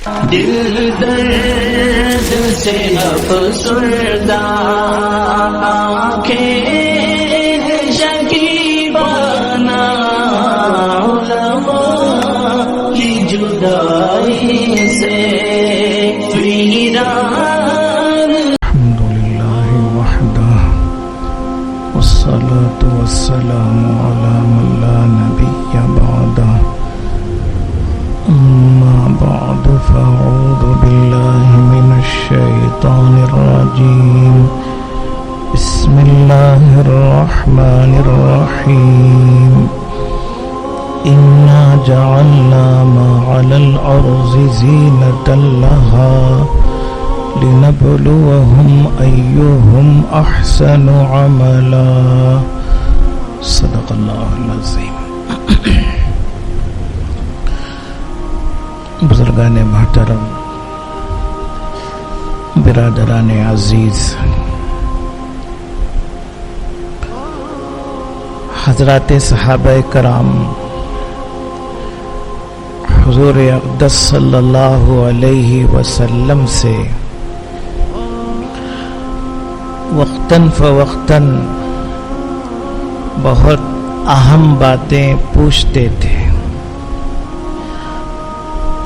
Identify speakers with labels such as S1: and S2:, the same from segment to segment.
S1: دل درد سے افسردہ آنکھیں شکیبانہ علماء کی جدائی سے ویران.
S2: الحمدللہ وحدہ والصلاة والسلام علی من لا نبی بعدہ. أما بعد فأعوذ بالله من الشيطان الرجيم. بسم الله الرحمن الرحيم. إنا جعلنا ما على الأرض زينة لها لنبلوهم أيهم أحسن عملا. صدق الله العظيم. بزرگان محترم، برادران عزیز، حضرات صحابہ کرام، حضور اقدس صلی اللہ علیہ وسلم سے وقتاً فوقتاً بہت اہم باتیں پوچھتے تھے،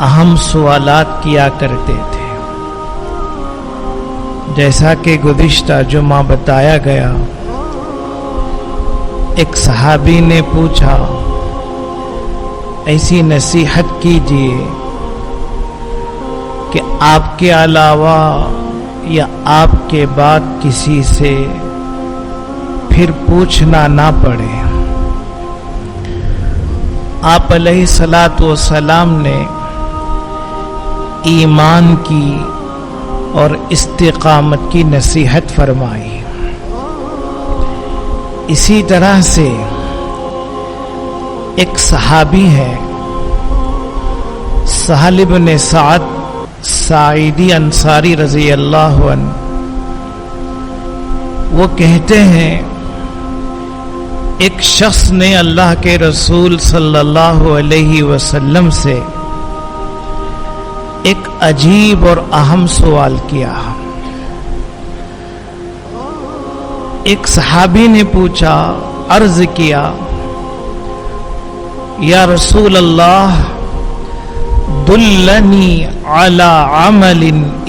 S2: اہم سوالات کیا کرتے تھے. جیسا کہ گزشتہ جمعہ بتایا گیا، ایک صحابی نے پوچھا ایسی نصیحت کیجیے کہ آپ کے علاوہ یا آپ کے بعد کسی سے پھر پوچھنا نہ پڑے. آپ علیہ الصلاۃ والسلام نے ایمان کی اور استقامت کی نصیحت فرمائی. اسی طرح سے ایک صحابی ہے سہل بن سعد ساعدی انصاری رضی اللہ عنہ، وہ کہتے ہیں ایک شخص نے اللہ کے رسول صلی اللہ علیہ وسلم سے ایک عجیب اور اہم سوال کیا. ایک صحابی نے پوچھا، عرض کیا، یا رسول اللہ دلنی علی عمل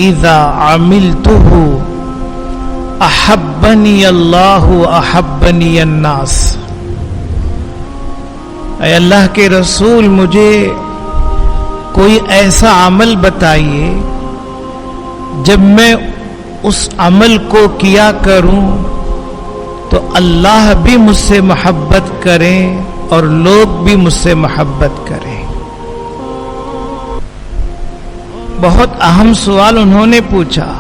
S2: اذا عملته احبنی اللہ احبنی الناس. اے اللہ کے رسول، مجھے کوئی ایسا عمل بتائیے جب میں اس عمل کو کیا کروں تو اللہ بھی مجھ سے محبت کریں اور لوگ بھی مجھ سے محبت کریں. بہت اہم سوال انہوں نے پوچھا.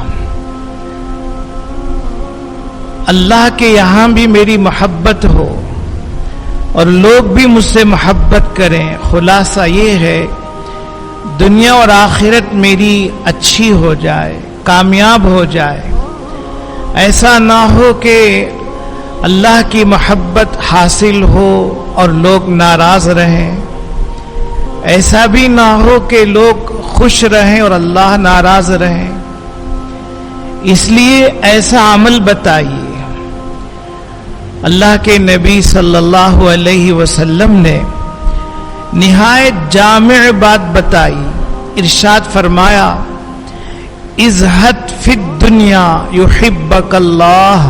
S2: اللہ کے یہاں بھی میری محبت ہو اور لوگ بھی مجھ سے محبت کریں. خلاصہ یہ ہے دنیا اور آخرت میری اچھی ہو جائے، کامیاب ہو جائے. ایسا نہ ہو کہ اللہ کی محبت حاصل ہو اور لوگ ناراض رہیں. ایسا بھی نہ ہو کہ لوگ خوش رہیں اور اللہ ناراض رہیں. اس لیے ایسا عمل بتائیے. اللہ کے نبی صلی اللہ علیہ وسلم نے نہایت جامع بات بتائی. ارشاد فرمایا، ازہد فی الدنیا یحبک اللہ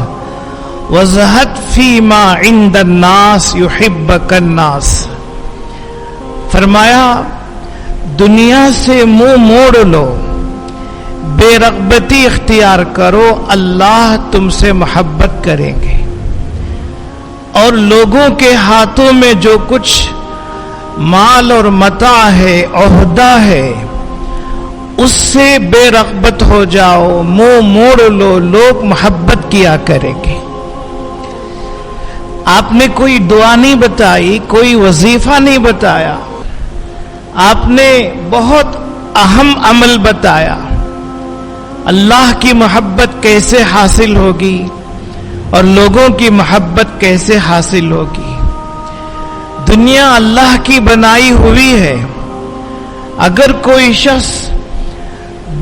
S2: وزہد فی ما عند الناس یحبک الناس. فرمایا دنیا سے منہ موڑ لو، بے رغبتی اختیار کرو، اللہ تم سے محبت کریں گے. اور لوگوں کے ہاتھوں میں جو کچھ مال اور متاع ہے، عہدہ ہے، اس سے بے رغبت ہو جاؤ، منہ موڑ لو، لوگ محبت کیا کریں گے. آپ نے کوئی دعا نہیں بتائی، کوئی وظیفہ نہیں بتایا، آپ نے بہت اہم عمل بتایا. اللہ کی محبت کیسے حاصل ہوگی اور لوگوں کی محبت کیسے حاصل ہوگی. دنیا اللہ کی بنائی ہوئی ہے. اگر کوئی شخص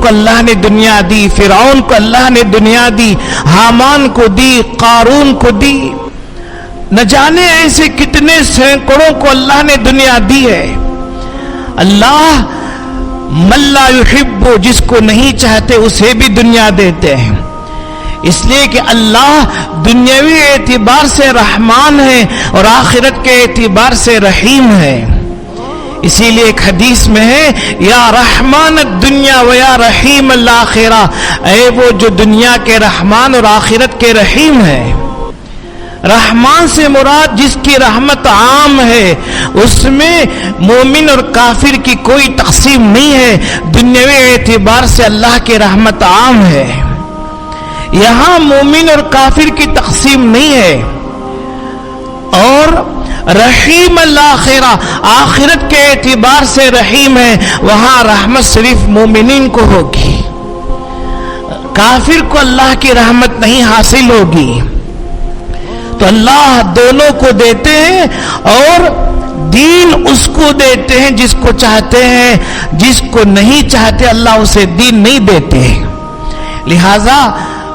S2: کو اللہ نے دنیا دی، فرعون کو اللہ نے دنیا دی، حامان کو دی، قارون کو دی، نہ جانے ایسے کتنے سینکڑوں کو اللہ نے دنیا دی ہے۔ اللہ من لا یحب، جس کو نہیں چاہتے اسے بھی دنیا دیتے ہیں، اس لیے کہ اللہ دنیاوی اعتبار سے رحمان ہے اور آخرت کے اعتبار سے رحیم ہے۔ اسی لیے ایک حدیث میں ہے، یا رحمان الدنیا و یا رحیم الآخرہ، اے وہ جو دنیا کے رحمان اور آخرت کے رحیم ہے۔ رحمان سے مراد جس کی رحمت عام ہے، اس میں مومن اور کافر کی کوئی تقسیم نہیں ہے، دنیاوی اعتبار سے اللہ کی رحمت عام ہے۔ یہاں مومن اور کافر کی تقسیم نہیں ہے۔ اور رحیم الآخرہ، آخرت کے اعتبار سے رحیم ہے، وہاں رحمت صرف مومنین کو ہوگی، کافر کو اللہ کی رحمت نہیں حاصل ہوگی۔ تو اللہ دونوں کو دیتے ہیں اور دین اس کو دیتے ہیں جس کو چاہتے ہیں، جس کو نہیں چاہتے اللہ اسے دین نہیں دیتے۔ لہذا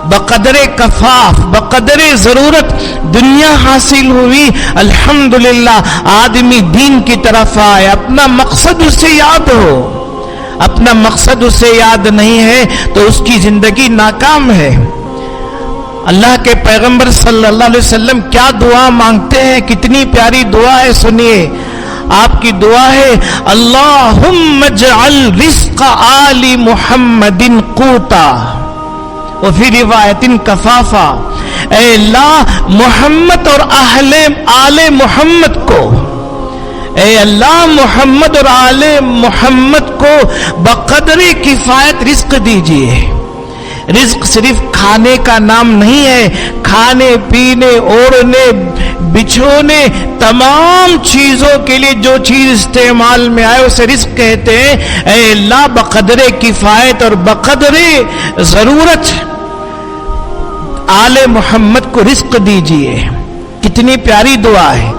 S2: بقدر کفاف، بقدر ضرورت دنیا حاصل ہوئی، الحمدللہ آدمی دین کی طرف آئے، اپنا مقصد اسے یاد ہو۔ اپنا مقصد اسے یاد نہیں ہے تو اس کی زندگی ناکام ہے۔ اللہ کے پیغمبر صلی اللہ علیہ وسلم کیا دعا مانگتے ہیں، کتنی پیاری دعا ہے، سنیے۔ آپ کی دعا ہے، اللہم اجعل رزق آل محمد قوتا، وفی روایت کفافا، اے اللہ محمد اور آل محمد کو، اے اللہ محمد اور آل محمد کو بقدر کفایت رزق دیجئے۔ رزق صرف کھانے کا نام نہیں ہے، کھانے پینے اوڑھنے بچھونے تمام چیزوں کے لیے جو چیز استعمال میں آئے اسے رزق کہتے ہیں۔ اے اللہ بقدر کفایت اور بقدر ضرورت آل محمد کو رزق دیجئے۔ کتنی پیاری دعا ہے۔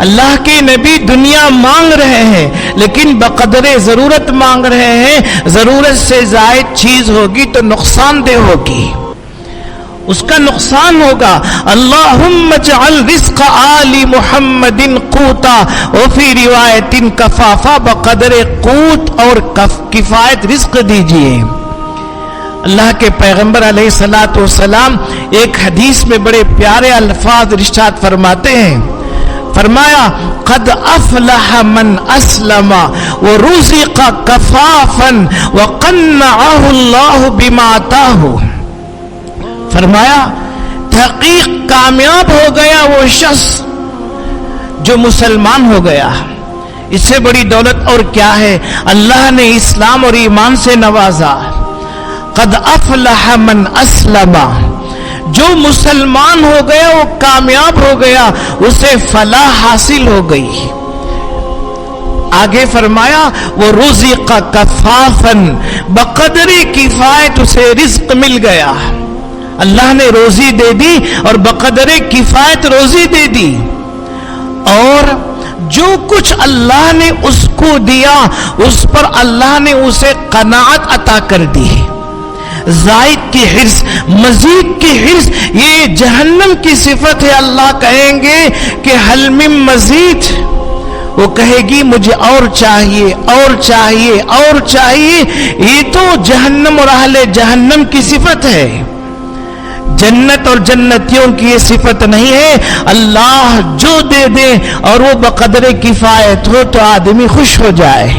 S2: اللہ کے نبی دنیا مانگ رہے ہیں لیکن بقدر ضرورت مانگ رہے ہیں، ضرورت سے زائد چیز ہوگی تو نقصان دہ ہوگی، اس کا نقصان ہوگا۔ اللہم اجعل رزق آل محمد قوتا، وفی روایت کفافا، بقدر قوت اور کفایت رزق دیجئے۔ اللہ کے پیغمبر علیہ الصلوۃ والسلام ایک حدیث میں بڑے پیارے الفاظ ارشاد فرماتے ہیں، فرمایا قد افلح من اسلم ورزق کفافا وقنعه اللہ بما آتاہ، فرمایا تحقیق کامیاب ہو گیا وہ شخص جو مسلمان ہو گیا۔ اس سے بڑی دولت اور کیا ہے؟ اللہ نے اسلام اور ایمان سے نوازا۔ قد افلح من اسلم، جو مسلمان ہو گیا وہ کامیاب ہو گیا، اسے فلاح حاصل ہو گئی۔ آگے فرمایا وہ رزق کفافا، بقدر کفایت اسے رزق مل گیا، اللہ نے روزی دے دی اور بقدر کفایت روزی دے دی۔ اور جو کچھ اللہ نے اس کو دیا اس پر اللہ نے اسے قناعت عطا کر دی۔ زائد کی حرص، مزید کی حرص، یہ جہنم کی صفت ہے۔ اللہ کہیں گے کہ حل من مزید، وہ کہے گی مجھے اور چاہیے اور چاہیے اور چاہیے۔ یہ تو جہنم اور اہل جہنم کی صفت ہے، جنت اور جنتیوں کی یہ صفت نہیں ہے۔ اللہ جو دے دے اور وہ بقدر کفایت ہو تو آدمی خوش ہو جائے۔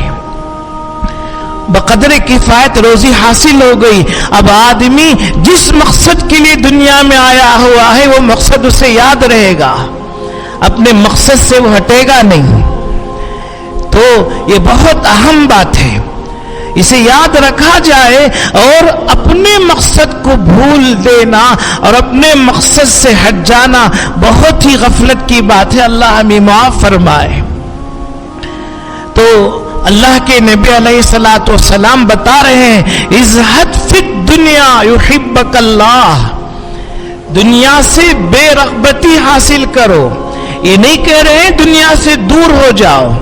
S2: بقدر کفایت روزی حاصل ہو گئی، اب آدمی جس مقصد کے لیے دنیا میں آیا ہوا ہے وہ مقصد اسے یاد رہے گا، اپنے مقصد سے وہ ہٹے گا نہیں۔ تو یہ بہت اہم بات ہے، اسے یاد رکھا جائے اور اپنے مقصد کو بھول دینا اور اپنے مقصد سے ہٹ جانا بہت ہی غفلت کی بات ہے۔ اللہ ہمیں معاف فرمائے۔ تو اللہ کے نبی علیہ الصلوۃ والسلام بتا رہے ہیں ازہد فی الدنیا یحبک اللہ، دنیا سے بے رغبتی حاصل کرو۔ یہ نہیں کہہ رہے ہیں دنیا سے دور ہو جاؤ،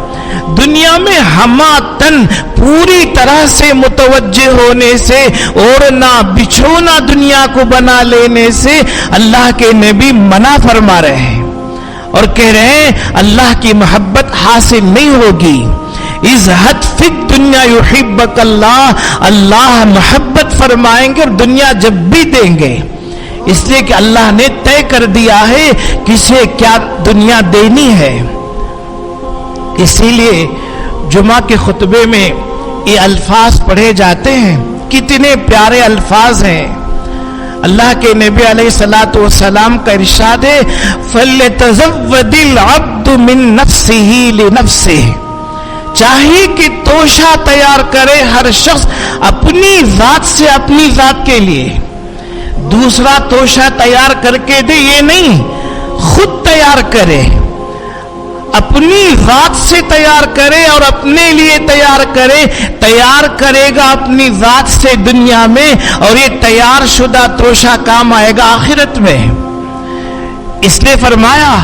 S2: دنیا میں ہماتن پوری طرح سے متوجہ ہونے سے، اوڑھنا بچھونا دنیا کو بنا لینے سے اللہ کے نبی منع فرما رہے ہیں اور کہہ رہے ہیں اللہ کی محبت حاصل نہیں ہوگی. اذہب فی الدنیا یحبک اللہ، اللہ محبت فرمائیں گے اور دنیا جب بھی دیں گے، اس لیے کہ اللہ نے طے کر دیا ہے کسے کیا دنیا دینی ہے. اسی لیے جمعہ کے خطبے میں یہ الفاظ پڑھے جاتے ہیں، کتنے پیارے الفاظ ہیں. اللہ کے نبی علیہ الصلوۃ والسلام کا ارشاد ہے فَلْيَتَزَوَّدِ الْعَبْدُ مِن نَفْسِهِ لِنَفْسِهِ، چاہیے کہ توشہ تیار کرے ہر شخص اپنی ذات سے اپنی ذات کے لیے. دوسرا توشہ تیار کر کے دے یہ نہیں، خود تیار کرے، اپنی ذات سے تیار کرے اور اپنے لیے تیار کرے. تیار کرے گا اپنی ذات سے دنیا میں اور یہ تیار شدہ توشہ کام آئے گا آخرت میں. اس لیے فرمایا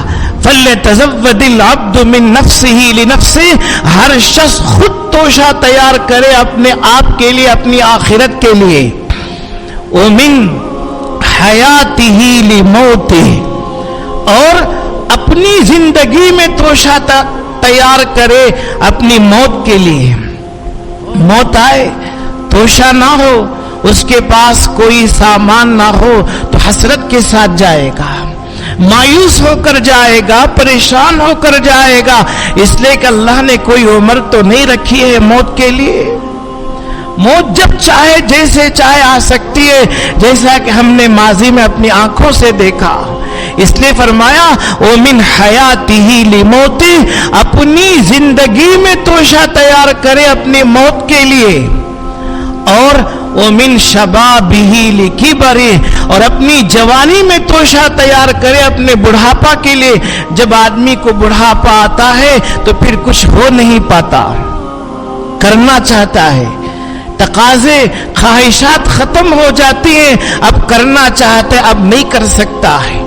S2: فَلْيَتَزَوَّدِ الْعَبْدُ مِن نَفْسِهِ لِنَفْسِهِ، ہر شخص خود توشہ تیار کرے اپنے آپ کے لیے، اپنی آخرت کے لیے. وَمِن حَيَاتِهِ لِمَوْتِهِ، اور اپنی زندگی میں توشہ تیار کرے اپنی موت کے لیے. موت آئے توشہ نہ ہو، اس کے پاس کوئی سامان نہ ہو تو حسرت کے ساتھ جائے گا، مایوس ہو کر جائے گا، پریشان ہو کر جائے گا. اس لیے کہ اللہ نے کوئی عمر تو نہیں رکھی ہے موت کے لیے. موت جب چاہے جیسے چاہے آ سکتی ہے، جیسا کہ ہم نے ماضی میں اپنی آنکھوں سے دیکھا. اس لیے فرمایا وَمِنْ حَيَاتِهِ لِمَوْتِهِ، اپنی زندگی میں توشہ تیار کرے اپنی موت کے لیے. اور وَمِنْ شَبَابِهِ لِكِبَرِهِ، اور اپنی جوانی میں توشہ تیار کرے اپنے بڑھاپا کے لیے. جب آدمی کو بڑھاپا آتا ہے تو پھر کچھ ہو نہیں پاتا، کرنا چاہتا ہے، تقاضے خواہشات ختم ہو جاتی ہیں، اب کرنا چاہتا ہے اب نہیں کر سکتا ہے،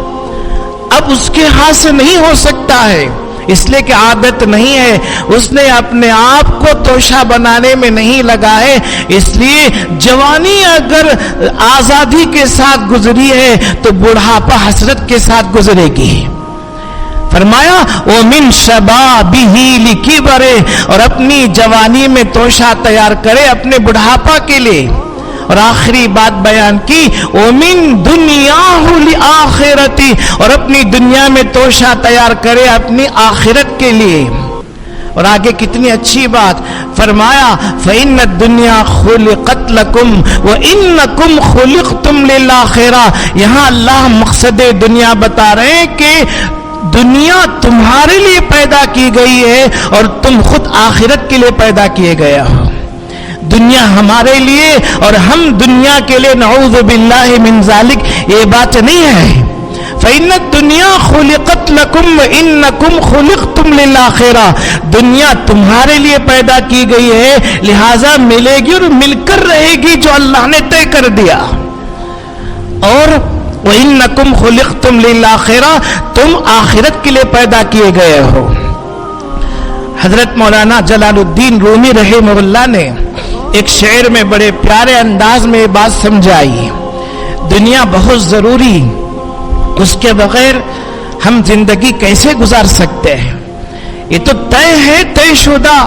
S2: اب اس کے ہاتھ سے نہیں ہو سکتا ہے. اس لیے کہ عادت نہیں ہے، اس نے اپنے آپ کو توشہ بنانے میں نہیں لگا ہے. اس لیے جوانی اگر آزادی کے ساتھ گزری ہے تو بڑھاپا حسرت کے ساتھ گزرے گی. فرمایا وَمِن شَبَابِهِ لِكِبَرِهِ، اور اپنی جوانی میں توشہ تیار کرے اپنے بڑھاپا کے لیے. اور آخری بات بیان کی وَمِن دُنْيَاهُ لِآخِرَتِهِ، اور اپنی دنیا میں توشہ تیار کرے اپنی آخرت کے لیے. اور آگے کتنی اچھی بات فرمایا فَإِنَّ الدُّنْيَا خُلِقَتْ لَكُمْ وَإِنَّكُمْ خُلِقْتُمْ لِلْآخِرَةِ. یہاں اللہ مقصد دنیا بتا رہے ہیں کہ دنیا تمہارے لیے پیدا کی گئی ہے اور تم خود آخرت کے لیے پیدا کیے گئے ہو. دنیا ہمارے لیے اور ہم دنیا کے لیے، نعوذ باللہ من ذالک، یہ بات نہیں ہے. فَإِنَّ الدُّنْيَا خُلِقَتْ لَكُمْ وَإِنَّكُمْ خُلِقْتُمْ لِلْآخِرَةِ، دنیا تمہارے لیے پیدا کی گئی ہے، لہذا ملے گی اور مل کر رہے گی جو اللہ نے طے کر دیا. اور وَإِنَّكُمْ خُلِقْتُمْ لِلْآخِرَةِ، تم آخرت کے لیے پیدا کیے گئے ہو. حضرت مولانا جلال الدین رومی رحمہ اللہ نے ایک شعر میں بڑے پیارے انداز میں یہ بات سمجھائی. دنیا بہت ضروری، اس کے بغیر ہم زندگی کیسے گزار سکتے ہیں؟ یہ تو طے ہے، طے شدہ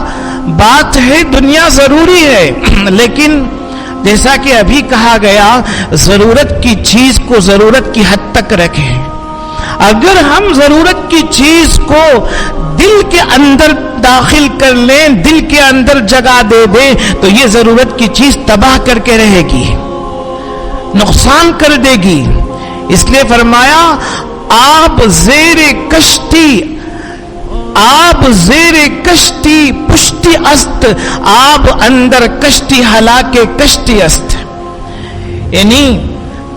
S2: بات ہے، دنیا ضروری ہے. لیکن جیسا کہ ابھی کہا گیا ضرورت کی چیز کو ضرورت کی حد تک رکھیں. اگر ہم ضرورت کی چیز کو دل کے اندر داخل کر لیں، دل کے اندر جگہ دے دیں، تو یہ ضرورت کی چیز تباہ کر کے رہے گی، نقصان کر دے گی. اس لیے فرمایا آپ زیر کشتی پشتی است، آپ اندر کشتی ہلاکے کشتی است. یعنی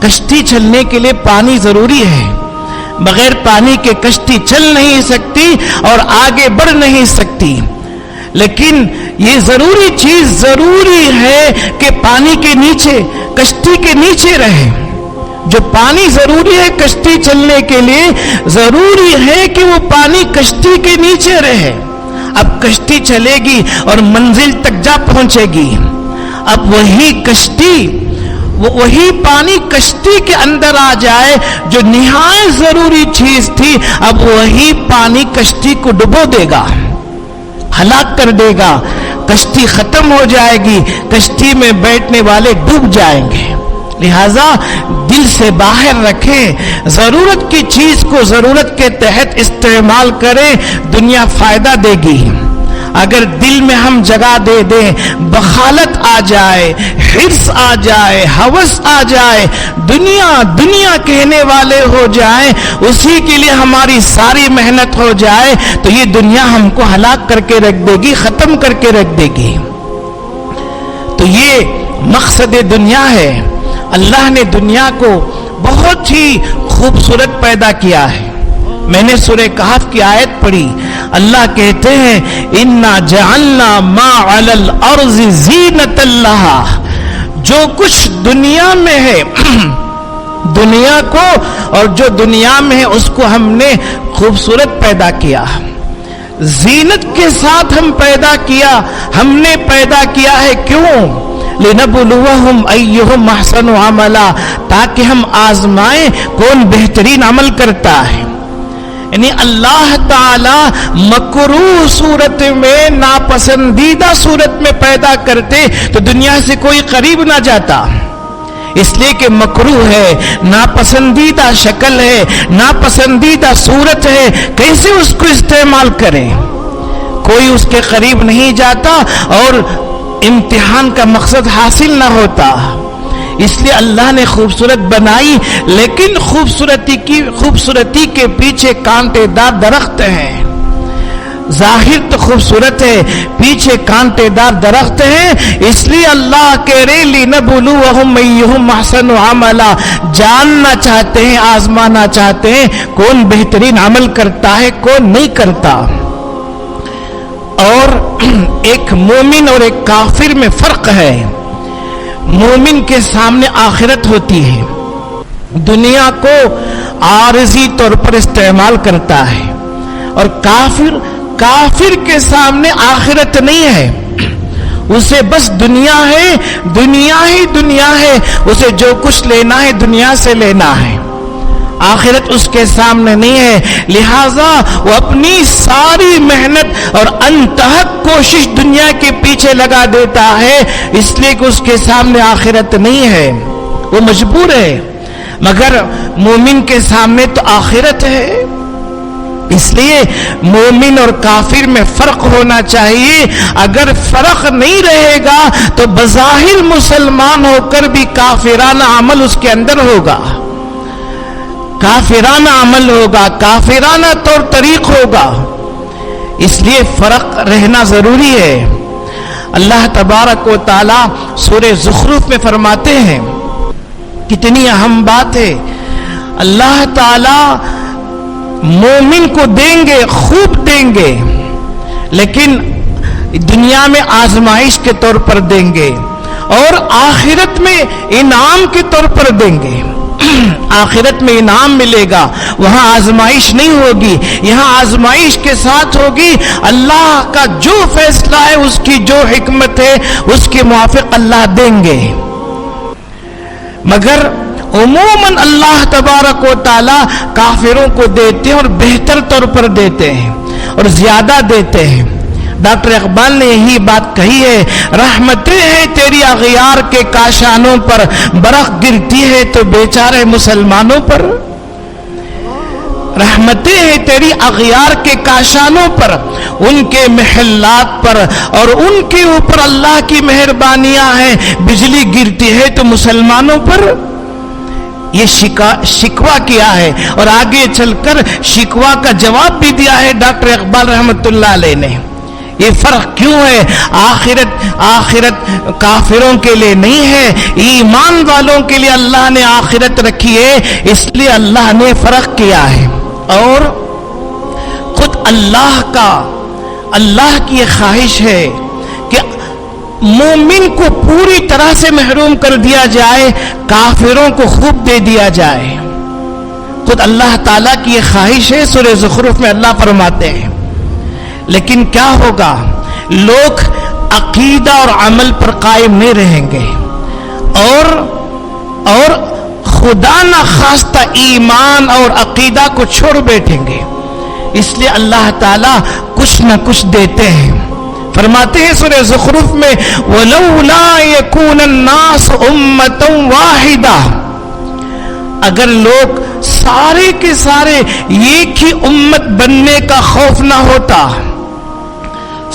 S2: کشتی چلنے کے لیے پانی ضروری ہے، بغیر پانی کے کشتی چل نہیں سکتی اور آگے بڑھ نہیں سکتی. لیکن یہ ضروری چیز ضروری ہے کہ پانی کے نیچے، کشتی کے نیچے رہے. جو پانی ضروری ہے کشتی چلنے کے لیے، ضروری ہے کہ وہ پانی کشتی کے نیچے رہے. اب کشتی چلے گی اور منزل تک جا پہنچے گی. اب وہی کشتی، وہی پانی کشتی کے اندر آ جائے جو نہایت ضروری چیز تھی، اب وہی پانی کشتی کو ڈبو دے گا، ہلاک کر دے گا. کشتی ختم ہو جائے گی، کشتی میں بیٹھنے والے ڈوب جائیں گے. لہذا دل سے باہر رکھیں، ضرورت کی چیز کو ضرورت کے تحت استعمال کریں، دنیا فائدہ دے گی. اگر دل میں ہم جگہ دے دیں، بخالت آ جائے، حرص آ جائے، ہوس آ جائے، دنیا کہنے والے ہو جائیں، اسی کے لیے ہماری ساری محنت ہو جائے، تو یہ دنیا ہم کو ہلاک کر کے رکھ دے گی، ختم کر کے رکھ دے گی. تو یہ مقصد دنیا ہے. اللہ نے دنیا کو بہت ہی خوبصورت پیدا کیا ہے. میں نے سورہ کہف کی آیت پڑھی، اللہ کہتے ہیں اِنَّا جَعَلْنَا مَا عَلَى الْأَرْضِ زِینَةً لَهَا. جو کچھ دنیا میں ہے دنیا کو اور جو دنیا میں ہے اس کو ہم نے خوبصورت پیدا کیا، زینت کے ساتھ ہم پیدا کیا. ہم نے پیدا کیا ہے کیوں؟ لِنَبْلُوَهُمْ أَيُّهُمْ أَحْسَنُ عَمَلًا، تاکہ ہم آزمائیں کون بہترین عمل کرتا ہے. یعنی اللہ تعالی مکروہ صورت میں، ناپسندیدہ صورت میں پیدا کرتے تو دنیا سے کوئی قریب نہ جاتا. اس لیے کہ مکروہ ہے، ناپسندیدہ شکل ہے، ناپسندیدہ صورت ہے، کیسے اس کو استعمال کریں؟ کوئی اس کے قریب نہیں جاتا اور امتحان کا مقصد حاصل نہ ہوتا. اس لیے اللہ نے خوبصورت بنائی، لیکن خوبصورتی کے پیچھے کانٹے دار درخت ہیں. ظاہر تو خوبصورت ہے، پیچھے کانٹے دار درخت ہیں. اس لیے اللہ کہہ رہے لِنَبْلُوَهُمْ أَيُّهُمْ أَحْسَنُ عَمَلًا، جاننا چاہتے ہیں، آزمانا چاہتے ہیں کون بہترین عمل کرتا ہے، کون نہیں کرتا. اور ایک مومن اور ایک کافر میں فرق ہے. مومن کے سامنے آخرت ہوتی ہے، دنیا کو عارضی طور پر استعمال کرتا ہے، اور کافر کے سامنے آخرت نہیں ہے. اسے بس دنیا ہے، دنیا ہی دنیا ہے، اسے جو کچھ لینا ہے دنیا سے لینا ہے، آخرت اس کے سامنے نہیں ہے. لہذا وہ اپنی ساری محنت اور انتہک کوشش دنیا کے پیچھے لگا دیتا ہے، اس لیے کہ اس کے سامنے آخرت نہیں ہے، وہ مجبور ہے. مگر مومن کے سامنے تو آخرت ہے. اس لیے مومن اور کافر میں فرق ہونا چاہیے. اگر فرق نہیں رہے گا تو بظاہر مسلمان ہو کر بھی کافرانہ عمل اس کے اندر ہوگا، کافرانہ عمل ہوگا، کافرانہ طور طریق ہوگا. اس لیے فرق رہنا ضروری ہے. اللہ تبارک و تعالی سورہ زخرف میں فرماتے ہیں، کتنی اہم بات ہے. اللہ تعالی مومن کو دیں گے، خوب دیں گے، لیکن دنیا میں آزمائش کے طور پر دیں گے، اور آخرت میں انعام کے طور پر دیں گے. آخرت میں انعام ملے گا، وہاں آزمائش نہیں ہوگی. یہاں آزمائش کے ساتھ ہوگی. اللہ کا جو فیصلہ ہے، اس کی جو حکمت ہے، اس کے موافق اللہ دیں گے. مگر عموماً اللہ تبارک و تعالی کافروں کو دیتے ہیں، اور بہتر طور پر دیتے ہیں اور زیادہ دیتے ہیں. ڈاکٹر اقبال نے یہی بات کہی ہے، رحمتیں ہیں تیری اغیار کے کاشانوں پر، برق گرتی ہے تو بیچارے مسلمانوں پر. رحمتیں ہیں تیری اغیار کے کاشانوں پر، ان کے محلات پر، اور ان کے اوپر اللہ کی مہربانیاں ہیں. بجلی گرتی ہے تو مسلمانوں پر. یہ شکوہ کیا ہے، اور آگے چل کر شکوہ کا جواب بھی دیا ہے ڈاکٹر اقبال رحمت اللہ علیہ نے. یہ فرق کیوں ہے؟ آخرت کافروں کے لیے نہیں ہے، ایمان والوں کے لیے اللہ نے آخرت رکھی ہے. اس لیے اللہ نے فرق کیا ہے. اور خود اللہ کی یہ خواہش ہے کہ مومن کو پوری طرح سے محروم کر دیا جائے، کافروں کو خوب دے دیا جائے. خود اللہ تعالیٰ کی یہ خواہش ہے. سورہ زخرف میں اللہ فرماتے ہیں لیکن کیا ہوگا؟ لوگ عقیدہ اور عمل پر قائم نہیں رہیں گے اور خدا نہ خواستہ ایمان اور عقیدہ کو چھوڑ بیٹھیں گے. اس لیے اللہ تعالیٰ کچھ نہ کچھ دیتے ہیں. فرماتے ہیں سورہ زخرف میں وَلَوْلَا يَكُونَ النَّاسُ أُمَّةً وَاحِدَةً، اگر لوگ سارے کے سارے ایک ہی امت بننے کا خوف نہ ہوتا،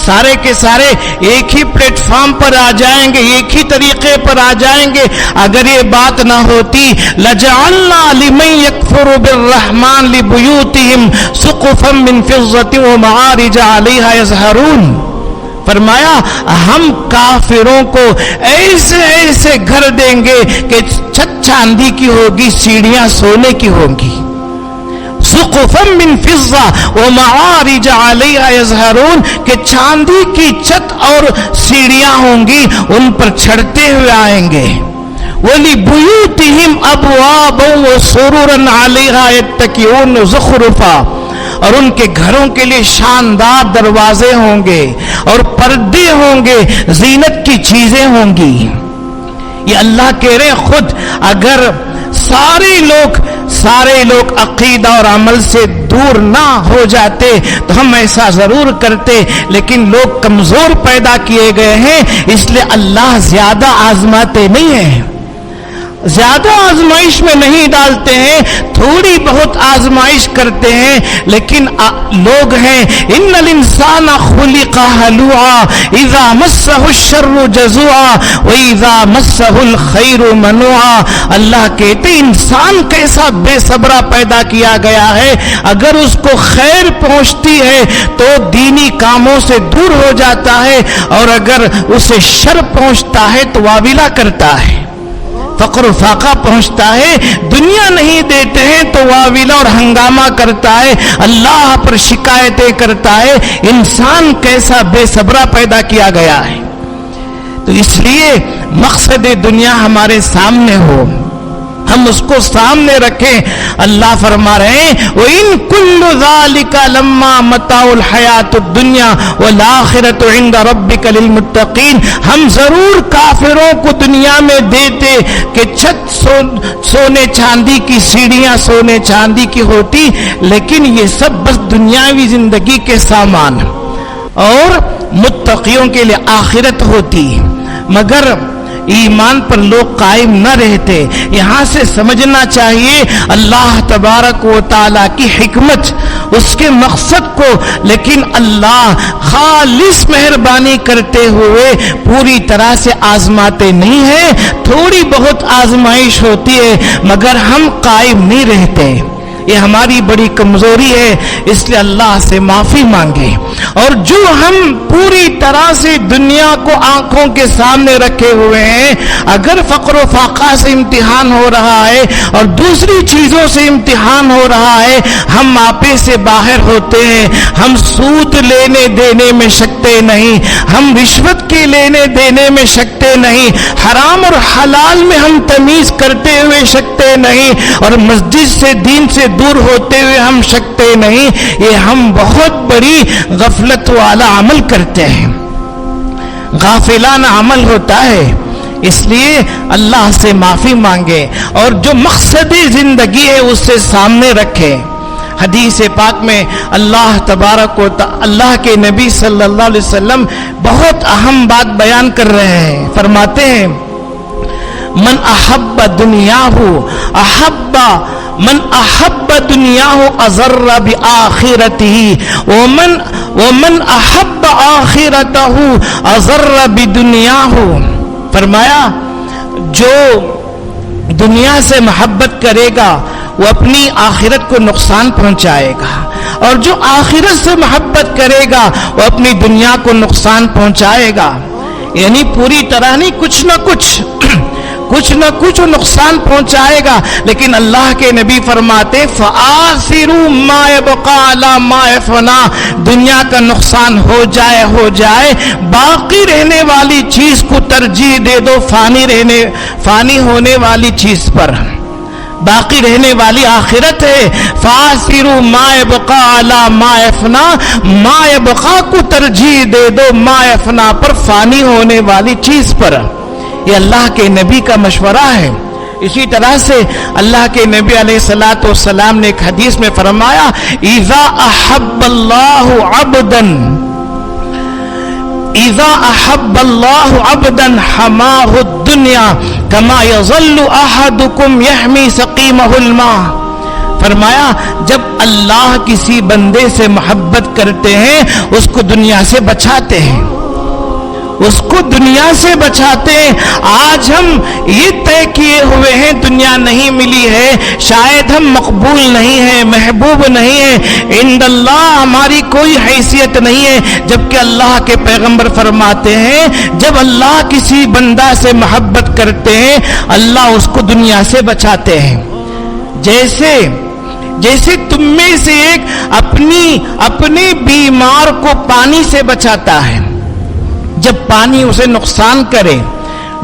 S2: سارے کے سارے ایک ہی پلیٹ فارم پر آ جائیں گے، ایک ہی طریقے پر آ جائیں گے، اگر یہ بات نہ ہوتی لَجَعَلْنَا لِمَن يَكْفُرُ بِالرَّحْمَنِ لِبُيُوتِهِمْ سُقُفًا مِّن فِضَّةٍ وَمَعَارِجَ عَلَيْهَا يَظْهَرُونَ. فرمایا ہم کافروں کو ایسے ایسے گھر دیں گے کہ چھت چاندی کی ہوگی، سیڑھیاں سونے کی ہوں گی. سقفا من فضہ ومعارج علیہا یظہرون، کہ چاندی کی چھت اور سیڑھیاں ہوں گی، ان پر چڑھتے ہوئے آئیں گے. وَلِبُيُوتِهِمْ أَبْوَابًا وَسُرُرًا عَلَيْهَا يَتَّكِئُونَ زُخْرُفًا، اور ان کے گھروں کے لیے شاندار دروازے ہوں گے اور پردے ہوں گے، زینت کی چیزیں ہوں گی. یہ اللہ کہہ رہے خود اگر سارے لوگ عقیدہ اور عمل سے دور نہ ہو جاتے تو ہم ایسا ضرور کرتے، لیکن لوگ کمزور پیدا کیے گئے ہیں، اس لیے اللہ زیادہ آزماتے نہیں ہیں، زیادہ آزمائش میں نہیں ڈالتے ہیں، تھوڑی بہت آزمائش کرتے ہیں. لیکن لوگ ہیں ان الانسان خلق ہلوعا اذا مسہ الشر جزوعا واذا مسہ الخیر منوعا. اللہ کہتے انسان کیسا بے صبرا پیدا کیا گیا ہے، اگر اس کو خیر پہنچتی ہے تو دینی کاموں سے دور ہو جاتا ہے، اور اگر اسے شر پہنچتا ہے تو واویلا کرتا ہے، فقر و فاقہ پہنچتا ہے، دنیا نہیں دیتے ہیں تو واویلا اور ہنگامہ کرتا ہے، اللہ پر شکایتیں کرتا ہے. انسان کیسا بے صبرا پیدا کیا گیا ہے. تو اس لیے مقصد دنیا ہمارے سامنے ہو، ہم اس کو سامنے رکھیں. اللہ فرما رہے ہیں وَإِن كُلُّ ذَلِكَ لَمَّا مَتَاعُ الْحَيَاةُ الدُّنْيَا وَالْآخِرَةُ عِندَ رَبِّكَ لِلْمُتَّقِينَ. ہم ضرور کافروں کو دنیا میں دیتے کہ چھت سونے چاندی کی، سیڑھیاں سونے چاندی کی ہوتی، لیکن یہ سب بس دنیاوی زندگی کے سامان، اور متقیوں کے لیے آخرت ہوتی. مگر ایمان پر لوگ قائم نہ رہتے. یہاں سے سمجھنا چاہیے اللہ تبارک و تعالیٰ کی حکمت، اس کے مقصد کو، لیکن اللہ خالص مہربانی کرتے ہوئے پوری طرح سے آزماتے نہیں ہیں. تھوڑی بہت آزمائش ہوتی ہے مگر ہم قائم نہیں رہتے. یہ ہماری بڑی کمزوری ہے، اس لیے اللہ سے معافی مانگے. اور جو ہم پوری طرح سے دنیا کو آنکھوں کے سامنے رکھے ہوئے ہیں، اگر فقر و فاقہ سے امتحان ہو رہا ہے اور دوسری چیزوں سے امتحان ہو رہا ہے، ہم آپے سے باہر ہوتے ہیں. ہم سود لینے دینے میں شکتے نہیں، ہم رشوت کے لینے دینے میں شکتے نہیں، حرام اور حلال میں ہم تمیز کرتے ہوئے شکتے نہیں، اور مسجد سے دین سے دور ہوتے ہوئے ہم شکتے نہیں. یہ ہم بہت بڑی غفلت والا عمل کرتے ہیں، غافلانہ عمل ہوتا ہے. اس لیے اللہ سے معافی مانگے اور جو مقصد زندگی ہے اس سے سامنے رکھے. حدیث پاک میں اللہ تبارک و تعالی، اللہ کے نبی صلی اللہ علیہ وسلم بہت اہم بات بیان کر رہے ہیں. فرماتے ہیں من احب دنیاہ اضر بآخرتہ ومن احب آخرتہ اضر بدنیاہ. فرمایا جو دنیا سے محبت کرے گا وہ اپنی آخرت کو نقصان پہنچائے گا، اور جو آخرت سے محبت کرے گا وہ اپنی دنیا کو نقصان پہنچائے گا. یعنی پوری طرح نہیں، کچھ نہ کچھ نقصان پہنچائے گا. لیکن اللہ کے نبی فرماتے فآثروا ما يبقى على ما يفنى، دنیا کا نقصان ہو جائے، باقی رہنے والی چیز کو ترجیح دے دو فانی ہونے والی چیز پر. باقی رہنے والی آخرت ہے. فآثروا ما یبقى علی ما یفنا, ما یبقى کو ترجیح دے دو ما یفنا پر, فانی ہونے والی چیز پر. یہ اللہ کے نبی کا مشورہ ہے. اسی طرح سے اللہ کے نبی علیہ الصلوۃ والسلام نے ایک حدیث میں فرمایا اذا احب اللہ عبدا اذا احب اللہ عبدا حماہ الدنیا کما یظل احدکم یحمی سقیمہ الماء. فرمایا جب اللہ کسی بندے سے محبت کرتے ہیں اس کو دنیا سے بچاتے ہیں, اس کو دنیا سے بچاتے ہیں. آج ہم یہ طے کیے ہوئے ہیں دنیا نہیں ملی ہے, شاید ہم مقبول نہیں ہیں, محبوب نہیں ہیں, عند اللہ ہماری کوئی حیثیت نہیں ہے, جبکہ اللہ کے پیغمبر فرماتے ہیں جب اللہ کسی بندہ سے محبت کرتے ہیں اللہ اس کو دنیا سے بچاتے ہیں. جیسے تم میں سے ایک اپنے بیمار کو پانی سے بچاتا ہے. جب پانی اسے نقصان کرے,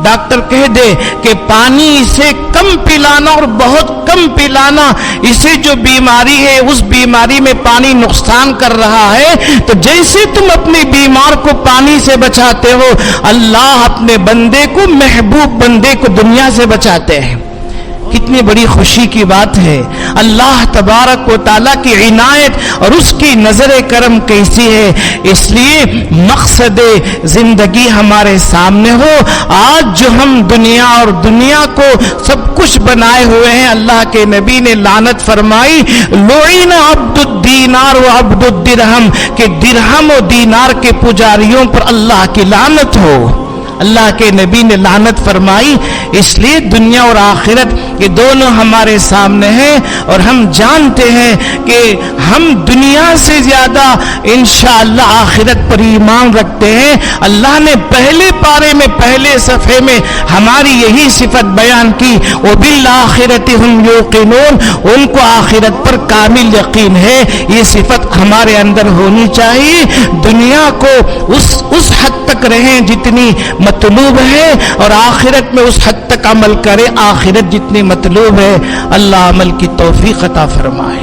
S2: ڈاکٹر کہہ دے کہ پانی اسے کم پلانا اور بہت کم پلانا, اسے جو بیماری ہے اس بیماری میں پانی نقصان کر رہا ہے, تو جیسے تم اپنے بیمار کو پانی سے بچاتے ہو اللہ اپنے بندے کو, محبوب بندے کو دنیا سے بچاتے ہیں. کتنی بڑی خوشی کی بات ہے. اللہ تبارک و تعالیٰ کی عنایت اور اس کی نظر کرم کیسی ہے. اس لیے مقصد زندگی ہمارے سامنے ہو. آج جو ہم دنیا اور دنیا کو سب کچھ بنائے ہوئے ہیں, اللہ کے نبی نے لعنت فرمائی لعن عبد الدینار و عبد الدرہم, کہ درہم و دینار کے پجاریوں پر اللہ کی لعنت ہو. اللہ کے نبی نے لعنت فرمائی. اس لیے دنیا اور آخرت یہ دونوں ہمارے سامنے ہیں, اور ہم جانتے ہیں کہ ہم دنیا سے زیادہ انشاءاللہ آخرت پر ایمان رکھتے ہیں. اللہ نے پہلے پارے میں پہلے صفحے میں ہماری یہی صفت بیان کی, وبالآخرۃ ہم یوقنون, ان کو آخرت پر کامل یقین ہے. یہ صفت ہمارے اندر ہونی چاہیے. دنیا کو اس حد تک رہیں جتنی مطلوب ہے, اور آخرت میں اس حد تک عمل کرے آخرت جتنی مطلوب ہے. اللہ عمل کی توفیق عطا فرمائے.